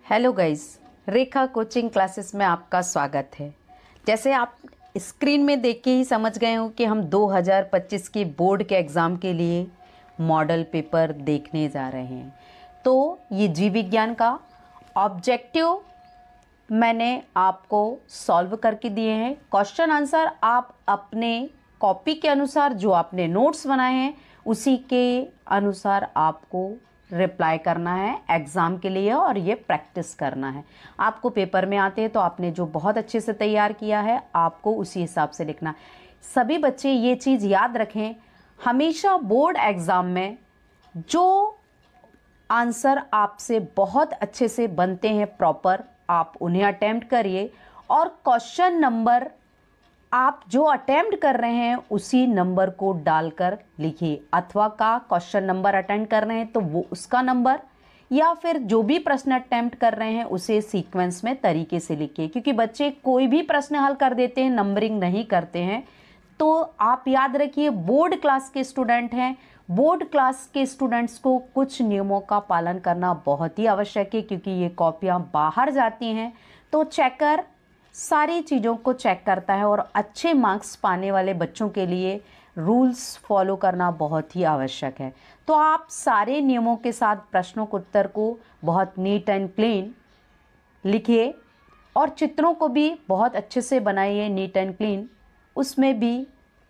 Hello guys, रेखा coaching classes में आपका स्वागत है। जैसे आप स्क्रीन में देख के ही समझ गए हो कि हम 2025 के बोर्ड के एग्ज़ाम के लिए मॉडल पेपर देखने जा रहे हैं। तो ये जीव विज्ञान का ऑब्जेक्टिव मैंने आपको सॉल्व करके दिए हैं। क्वेश्चन आंसर आप अपने कॉपी के अनुसार जो आपने नोट्स बनाए हैं उसी के अनुसार आपको रिप्लाई करना है एग्ज़ाम के लिए, और ये प्रैक्टिस करना है। आपको पेपर में आते हैं तो आपने जो बहुत अच्छे से तैयार किया है आपको उसी हिसाब से लिखना है। सभी बच्चे ये चीज़ याद रखें, हमेशा बोर्ड एग्ज़ाम में जो आंसर आपसे बहुत अच्छे से बनते हैं प्रॉपर, आप उन्हें अटेम्प्ट करिए, और क्वेश्चन नंबर आप जो अटेम्प्ट कर रहे हैं उसी नंबर को डालकर लिखिए। अथवा का क्वेश्चन नंबर अटेम्प्ट कर रहे हैं तो वो उसका नंबर, या फिर जो भी प्रश्न अटेम्प्ट कर रहे हैं उसे सीक्वेंस में तरीके से लिखिए, क्योंकि बच्चे कोई भी प्रश्न हल कर देते हैं, नंबरिंग नहीं करते हैं। तो आप याद रखिए, बोर्ड क्लास के स्टूडेंट हैं, बोर्ड क्लास के स्टूडेंट्स को कुछ नियमों का पालन करना बहुत ही आवश्यक है, क्योंकि ये कॉपियाँ बाहर जाती हैं तो चेकर सारी चीज़ों को चेक करता है, और अच्छे मार्क्स पाने वाले बच्चों के लिए रूल्स फॉलो करना बहुत ही आवश्यक है। तो आप सारे नियमों के साथ प्रश्नों के उत्तर को बहुत नीट एंड क्लीन लिखिए, और चित्रों को भी बहुत अच्छे से बनाइए, नीट एंड क्लीन, उसमें भी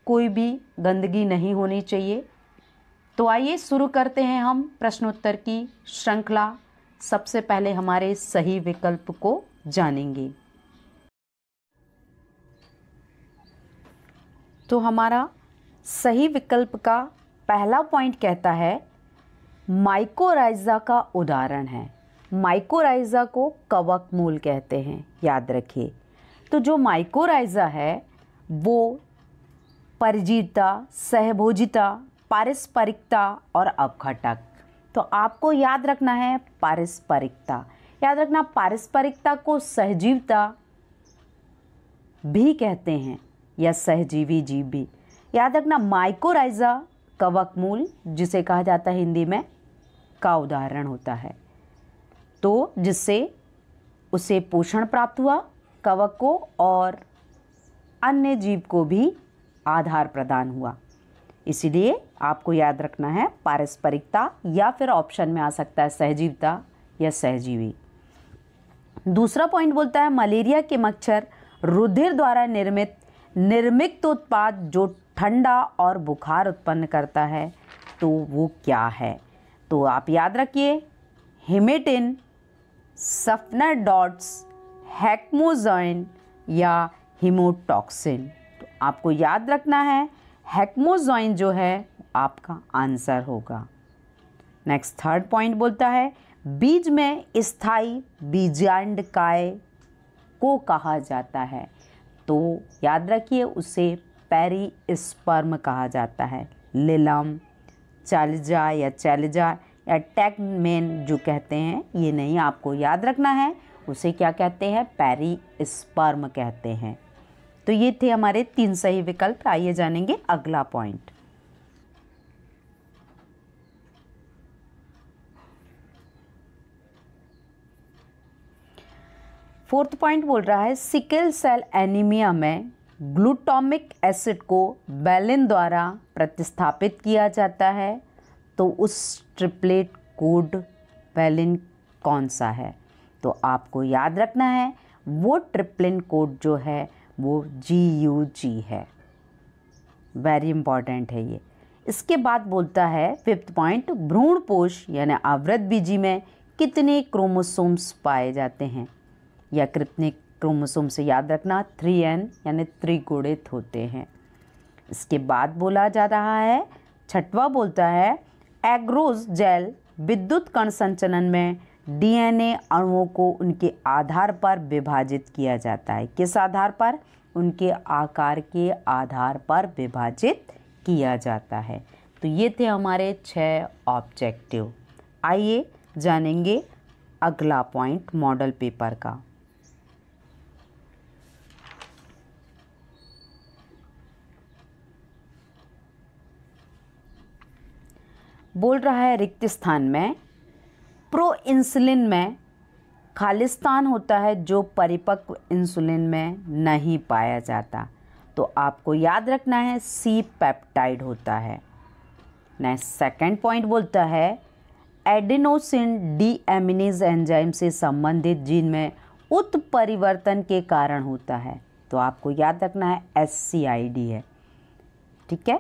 कोई भी गंदगी नहीं होनी चाहिए। तो आइए शुरू करते हैं हम प्रश्नोत्तर की श्रृंखला। सबसे पहले हमारे सही विकल्प को जानेंगे। तो हमारा सही विकल्प का पहला पॉइंट कहता है माइकोराइज़ा का उदाहरण है। माइकोराइज़ा को कवक मूल कहते हैं, याद रखिए। तो जो माइकोराइज़ा है वो परजीविता, सहभोजिता, पारस्परिकता और अपघटक। तो आपको याद रखना है पारस्परिकता। याद रखना, पारस्परिकता को सहजीवता भी कहते हैं या सहजीवी जीव भी। याद रखना, माइकोराइज़ा कवक मूल जिसे कहा जाता है हिंदी में का उदाहरण होता है, तो जिससे उसे पोषण प्राप्त हुआ कवक को, और अन्य जीव को भी आधार प्रदान हुआ। इसलिए आपको याद रखना है पारस्परिकता, या फिर ऑप्शन में आ सकता है सहजीवता या सहजीवी। दूसरा पॉइंट बोलता है मलेरिया के मच्छर रुधिर द्वारा निर्मित उत्पाद जो ठंडा और बुखार उत्पन्न करता है, तो वो क्या है? तो आप याद रखिए, हिमेटिन, सफनर डॉट्स, हेक्मोजॉइन या हिमोटॉक्सिन। तो आपको याद रखना है हेक्मोजॉइन जो है आपका आंसर होगा। नेक्स्ट थर्ड पॉइंट बोलता है बीज में स्थायी बीजांडकाय को कहा जाता है। तो याद रखिए, उसे पेरिस्पर्म कहा जाता है। लिलम, चालिजा या चैलिजा या टैगमेन जो कहते हैं, ये नहीं, आपको याद रखना है उसे क्या कहते हैं, पेरिस्पर्म कहते हैं। तो ये थे हमारे 3 सही विकल्प। आइए जानेंगे अगला पॉइंट। फोर्थ पॉइंट बोल रहा है सिकल सेल एनीमिया में ग्लूटामिक एसिड को बैलिन द्वारा प्रतिस्थापित किया जाता है। तो उस ट्रिपलेट कोड बैलिन कौन सा है? तो आपको याद रखना है वो ट्रिप्लिन कोड जो है वो GUG है। वेरी इंपॉर्टेंट है ये। इसके बाद बोलता है फिफ्थ पॉइंट भ्रूणपोष यानी आवृत बीजी में कितने क्रोमोसोम्स पाए जाते हैं, या कितने क्रोमोसोम से याद रखना 3n यानी त्रिगुणित होते हैं। इसके बाद बोला जा रहा है, छठवां बोलता है एग्रोज जेल विद्युत कण संचलन में DNA अणुओं को उनके आधार पर विभाजित किया जाता है। किस आधार पर? उनके आकार के आधार पर विभाजित किया जाता है। तो ये थे हमारे 6 ऑब्जेक्टिव। आइए जानेंगे अगला पॉइंट मॉडल पेपर का। बोल रहा है रिक्त स्थान में प्रो इंसुलिन में खालिस्तान होता है जो परिपक्व इंसुलिन में नहीं पाया जाता। तो आपको याद रखना है सी पेप्टाइड होता है। नेक्स्ट सेकंड पॉइंट बोलता है एडेनोसिन डीएमिनेज एंजाइम से संबंधित जीन में उत्परिवर्तन के कारण होता है। तो आपको याद रखना है SCID है। ठीक है।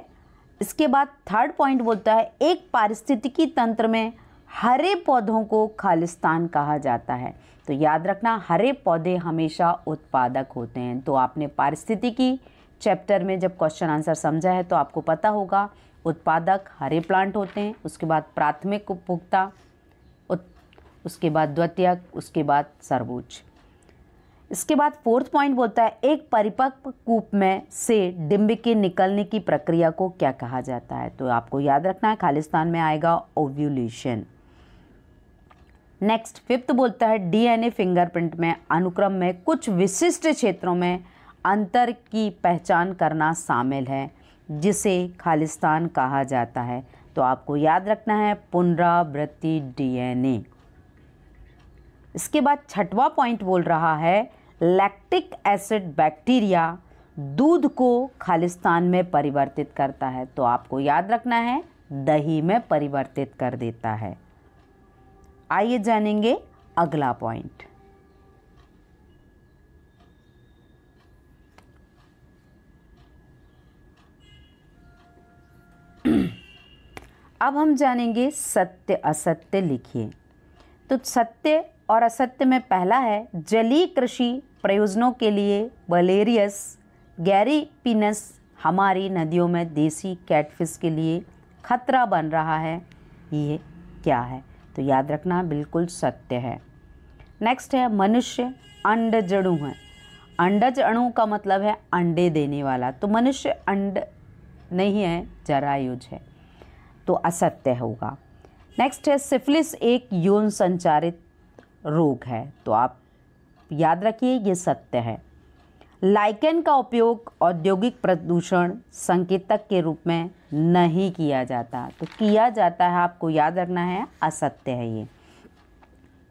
इसके बाद थर्ड पॉइंट बोलता है एक पारिस्थितिकी तंत्र में हरे पौधों को खालिस्तान कहा जाता है। तो याद रखना हरे पौधे हमेशा उत्पादक होते हैं। तो आपने पारिस्थितिकी चैप्टर में जब क्वेश्चन आंसर समझा है तो आपको पता होगा उत्पादक हरे प्लांट होते हैं, उसके बाद प्राथमिक उपभोक्ता, उसके बाद द्वितीयक, उसके बाद सर्वोच्च। इसके बाद फोर्थ पॉइंट बोलता है एक परिपक्व कूप में से डिंब के निकलने की प्रक्रिया को क्या कहा जाता है। तो आपको याद रखना है खालिस्तान में आएगा ओव्यूलेशन। नेक्स्ट फिफ्थ बोलता है DNA फिंगरप्रिंट में अनुक्रम में कुछ विशिष्ट क्षेत्रों में अंतर की पहचान करना शामिल है जिसे खालिस्तान कहा जाता है। तो आपको याद रखना है पुनरावृत्ति DNA। इसके बाद छठवां पॉइंट बोल रहा है लैक्टिक एसिड बैक्टीरिया दूध को खालिस्तान में परिवर्तित करता है। तो आपको याद रखना है दही में परिवर्तित कर देता है। आइए जानेंगे अगला पॉइंट। अब हम जानेंगे सत्य असत्य लिखिए। तो सत्य और असत्य में पहला है जलीय कृषि प्रयोजनों के लिए वलेरियस गैरीपिनस हमारी नदियों में देसी कैटफिश के लिए खतरा बन रहा है। ये क्या है? तो याद रखना बिल्कुल सत्य है। नेक्स्ट है मनुष्य अंडज अणु है। अंडज अणु का मतलब है अंडे देने वाला। तो मनुष्य अंड नहीं है, जरायुज है, तो असत्य होगा। नेक्स्ट है सिफिलिस एक यौन संचारित रोग है। तो आप याद रखिए ये सत्य है। लाइकेन का उपयोग औद्योगिक प्रदूषण संकेतक के रूप में नहीं किया जाता। तो किया जाता है, आपको याद रखना है असत्य है ये।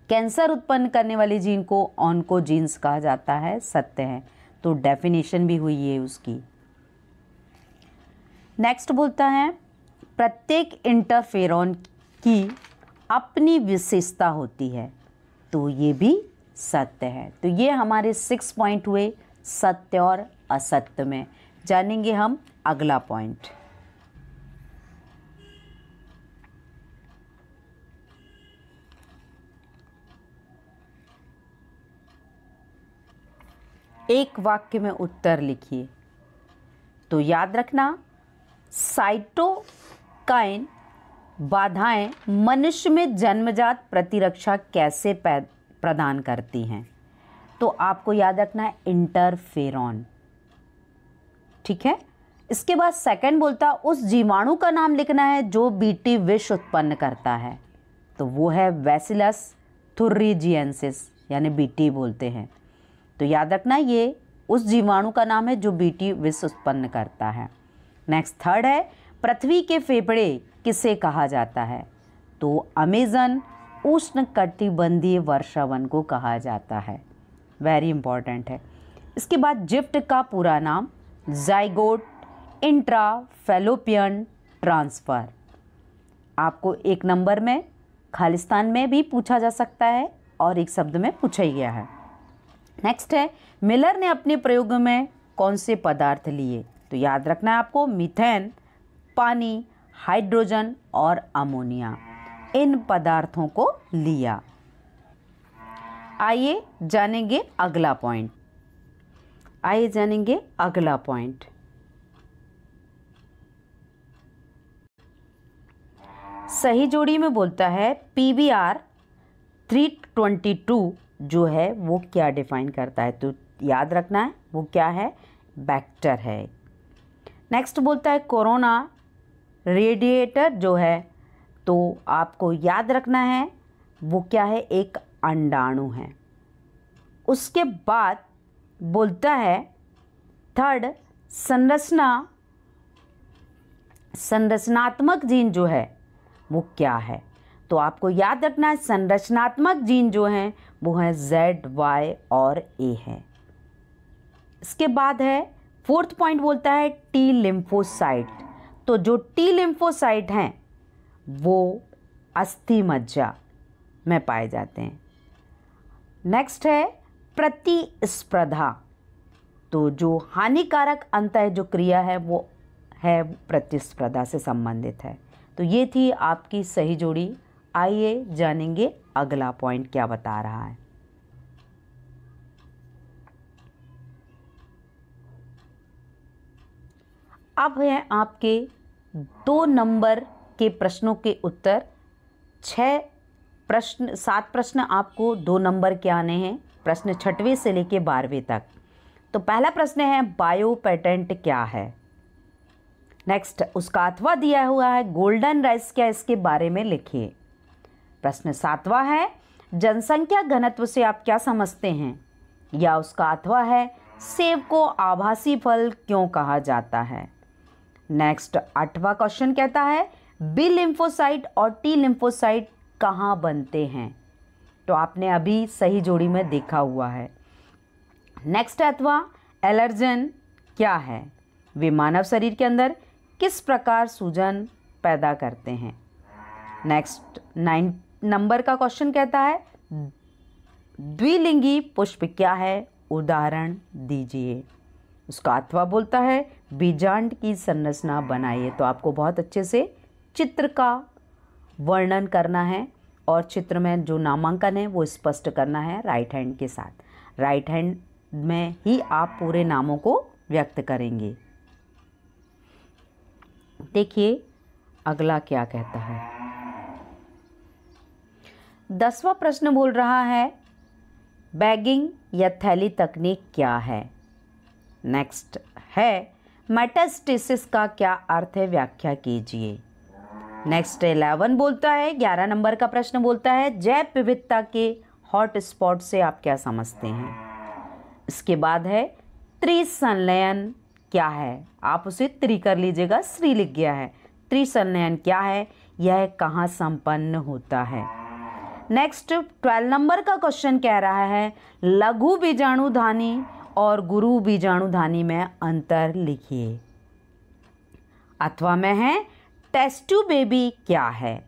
कैंसर उत्पन्न करने वाले जीन को ऑन्कोजीन्स कहा जाता है, सत्य है। तो डेफिनेशन भी हुई है उसकी। नेक्स्ट बोलता है प्रत्येक इंटरफेरॉन की अपनी विशेषता होती है। तो ये भी सत्य है। तो ये हमारे 6 पॉइंट हुए सत्य और असत्य में। जानेंगे हम अगला पॉइंट। एक वाक्य में उत्तर लिखिए। तो याद रखना साइटोकाइन बाधाएं मनुष्य में जन्मजात प्रतिरक्षा कैसे प्रदान करती हैं। तो आपको याद रखना है इंटरफेरॉन। ठीक है। इसके बाद सेकंड बोलता उस जीवाणु का नाम लिखना है जो बीटी विष उत्पन्न करता है। तो वो है बैसिलस थुरिजिएंसिस, यानी बीटी बोलते हैं। तो याद रखना ये उस जीवाणु का नाम है जो बीटी विष उत्पन्न करता है। नेक्स्ट थर्ड है पृथ्वी के फेफड़े किसे कहा जाता है। तो अमेजन उष्णकटिबंधीय वर्षावन को कहा जाता है। वेरी इंपॉर्टेंट है। इसके बाद जिफ्ट का पूरा नाम जाइगोट इंट्रा फैलोपियन ट्रांसफर। आपको एक नंबर में खालिस्तान में भी पूछा जा सकता है और एक शब्द में पूछा ही गया है। नेक्स्ट है मिलर ने अपने प्रयोग में कौन से पदार्थ लिए। तो याद रखना है आपको मीथेन, पानी, हाइड्रोजन और अमोनिया, इन पदार्थों को लिया। आइए जानेंगे अगला पॉइंट। सही जोड़ी में बोलता है PBr 322 जो है वो क्या डिफाइन करता है। तो याद रखना है वो क्या है, वेक्टर है। नेक्स्ट बोलता है कोरोना रेडिएटर जो है, तो आपको याद रखना है वो क्या है, एक अंडाणु है। उसके बाद बोलता है थर्ड संरचनात्मक जीन जो है वो क्या है। तो आपको याद रखना है संरचनात्मक जीन जो हैं वो हैं Z, Y और A है। इसके बाद है फोर्थ पॉइंट, बोलता है टी लिम्फोसाइट। तो जो टी लिम्फोसाइट हैं वो अस्थि मज्जा में पाए जाते हैं। नेक्स्ट है प्रतिस्पर्धा। तो जो हानिकारक अंतः जो क्रिया है वो है प्रतिस्पर्धा से संबंधित है। तो ये थी आपकी सही जोड़ी। आइए जानेंगे अगला पॉइंट क्या बता रहा है। अब है आपके 2 नंबर के प्रश्नों के उत्तर। 7 प्रश्न आपको 2 नंबर के आने हैं, प्रश्न 6वें से लेके 12वें तक। तो पहला प्रश्न है बायो पेटेंट क्या है। नेक्स्ट उसका अथवा दिया हुआ है गोल्डन राइस क्या, इसके बारे में लिखिए। प्रश्न 7वां है जनसंख्या घनत्व से आप क्या समझते हैं, या उसका अथवा है सेब को आभासी फल क्यों कहा जाता है। नेक्स्ट 8वां क्वेश्चन कहता है बी लिम्फोसाइट और टी लिम्फोसाइट कहाँ बनते हैं। तो आपने अभी सही जोड़ी में देखा हुआ है। नेक्स्ट अथवा एलर्जन क्या है, वे मानव शरीर के अंदर किस प्रकार सूजन पैदा करते हैं। नेक्स्ट 9 नंबर का क्वेश्चन कहता है द्विलिंगी पुष्प क्या है, उदाहरण दीजिए। उसका अथवा बोलता है बीजांड की संरचना बनाइए। तो आपको बहुत अच्छे से चित्र का वर्णन करना है और चित्र में जो नामांकन है वो स्पष्ट करना है राइट हैंड के साथ। राइट हैंड में ही आप पूरे नामों को व्यक्त करेंगे। देखिए अगला क्या कहता है। 10वां प्रश्न बोल रहा है बैगिंग या थैली तकनीक क्या है। नेक्स्ट है मेटास्टेसिस का क्या अर्थ है, व्याख्या कीजिए। नेक्स्ट 11 बोलता है 11 नंबर का प्रश्न बोलता है जैव विविधता के हॉट स्पॉट से आप क्या समझते हैं। इसके बाद है त्रिसंलयन क्या है, आप उसे त्रि कर लीजिएगा, श्री लिख गया है। त्रिसंलयन क्या है, यह कहाँ संपन्न होता है। नेक्स्ट 12 नंबर का क्वेश्चन कह रहा है लघु बीजाणुधानी और गुरु बीजाणुधानी में अंतर लिखिए। अथवा में है टेस्ट ट्यूब बेबी क्या है।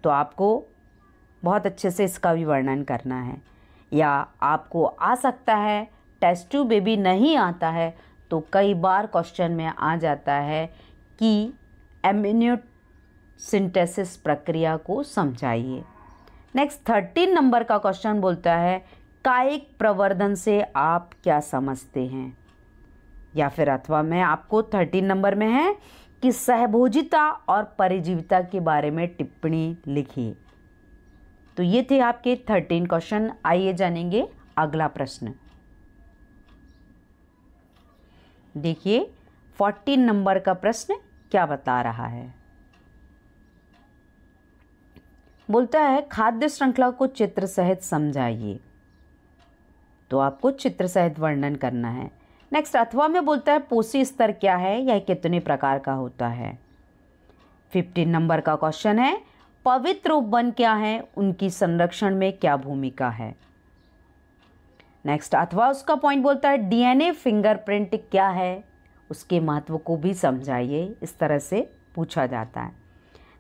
तो आपको बहुत अच्छे से इसका भी वर्णन करना है, या आपको आ सकता है टेस्ट ट्यूब बेबी नहीं आता है तो कई बार क्वेश्चन में आ जाता है कि एम्नियोसिंथेसिस प्रक्रिया को समझाइए। नेक्स्ट 13 नंबर का क्वेश्चन बोलता है कायिक प्रवर्धन से आप क्या समझते हैं, या फिर अथवा में आपको 13 नंबर में है कि सहभोजिता और परिजीविता के बारे में टिप्पणी लिखिए। तो ये थे आपके 13 क्वेश्चन। आइए जानेंगे अगला प्रश्न। देखिए 14 नंबर का प्रश्न क्या बता रहा है। बोलता है खाद्य श्रृंखला को चित्र सहित समझाइए। तो आपको चित्र सहित वर्णन करना है। नेक्स्ट अथवा में बोलता है पोषी स्तर क्या है, यह कितने प्रकार का होता है। 15 नंबर का क्वेश्चन है पवित्र उपवन क्या है, उनकी संरक्षण में क्या भूमिका है। नेक्स्ट अथवा उसका पॉइंट बोलता है डीएनए फिंगरप्रिंट क्या है, उसके महत्व को भी समझाइए। इस तरह से पूछा जाता है।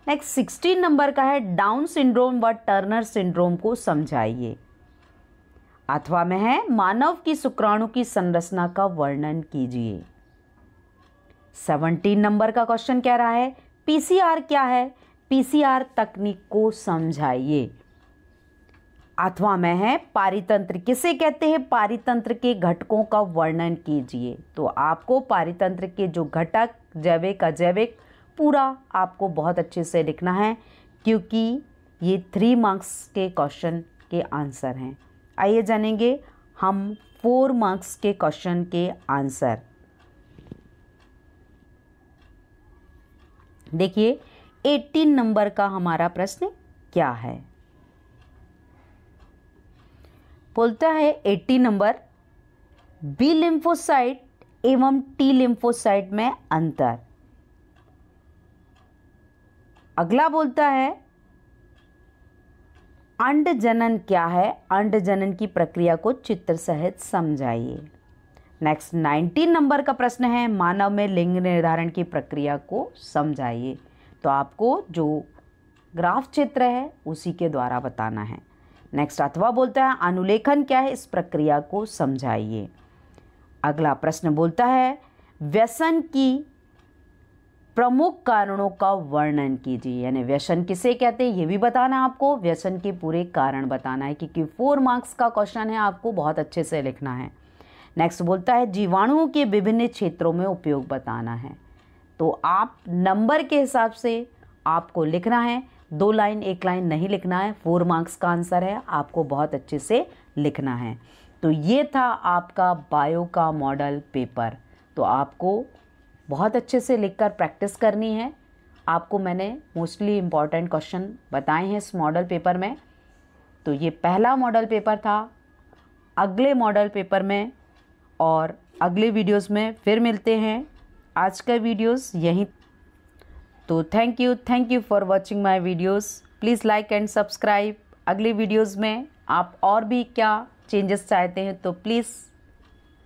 नेक्स्ट 16 नंबर का है डाउन सिंड्रोम व टर्नर सिंड्रोम को समझाइए। अथवा में है मानव की शुक्राणु की संरचना का वर्णन कीजिए। 17 नंबर का क्वेश्चन कह रहा है पीसीआर क्या है, पीसीआर तकनीक को समझाइए। अथवा में है पारितंत्र किसे कहते हैं, पारितंत्र के घटकों का वर्णन कीजिए। तो आपको पारितंत्र के जो घटक जैविक अजैविक पूरा आपको बहुत अच्छे से लिखना है, क्योंकि ये 3 मार्क्स के क्वेश्चन के आंसर हैं। आइए जानेंगे हम 4 मार्क्स के क्वेश्चन के आंसर। देखिए 18 नंबर का हमारा प्रश्न क्या है। बोलता है 80 नंबर बी लिम्फोसाइट एवं टी लिम्फोसाइट में अंतर। अगला बोलता है अंड जनन क्या है, अंड जनन की प्रक्रिया को चित्र सहित समझाइए। नेक्स्ट 19 नंबर का प्रश्न है, मानव में लिंग निर्धारण की प्रक्रिया को समझाइए। तो आपको जो ग्राफ चित्र है उसी के द्वारा बताना है। नेक्स्ट अथवा बोलता है अनुलेखन क्या है, इस प्रक्रिया को समझाइए। अगला प्रश्न बोलता है व्यसन की प्रमुख कारणों का वर्णन कीजिए, यानी व्यसन किसे कहते हैं ये भी बताना है आपको, व्यसन के पूरे कारण बताना है, क्योंकि 4 मार्क्स का क्वेश्चन है, आपको बहुत अच्छे से लिखना है। नेक्स्ट बोलता है जीवाणुओं के विभिन्न क्षेत्रों में उपयोग बताना है। तो आप नंबर के हिसाब से आपको लिखना है, 2 लाइन 1 लाइन नहीं लिखना है, 4 मार्क्स का आंसर है, आपको बहुत अच्छे से लिखना है। तो ये था आपका बायो का मॉडल पेपर। तो आपको बहुत अच्छे से लिखकर प्रैक्टिस करनी है। आपको मैंने मोस्टली इम्पॉर्टेंट क्वेश्चन बताए हैं इस मॉडल पेपर में। तो ये पहला मॉडल पेपर था। अगले मॉडल पेपर में और अगले वीडियोस में फिर मिलते हैं। आज का वीडियोस यहीं। तो thank you for watching my videos. Please like and subscribe. अगले वीडियोस में आप और भी क्या चेंजेस चाहते हैं तो प्लीज़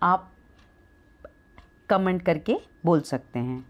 आप कमेंट करके बोल सकते हैं।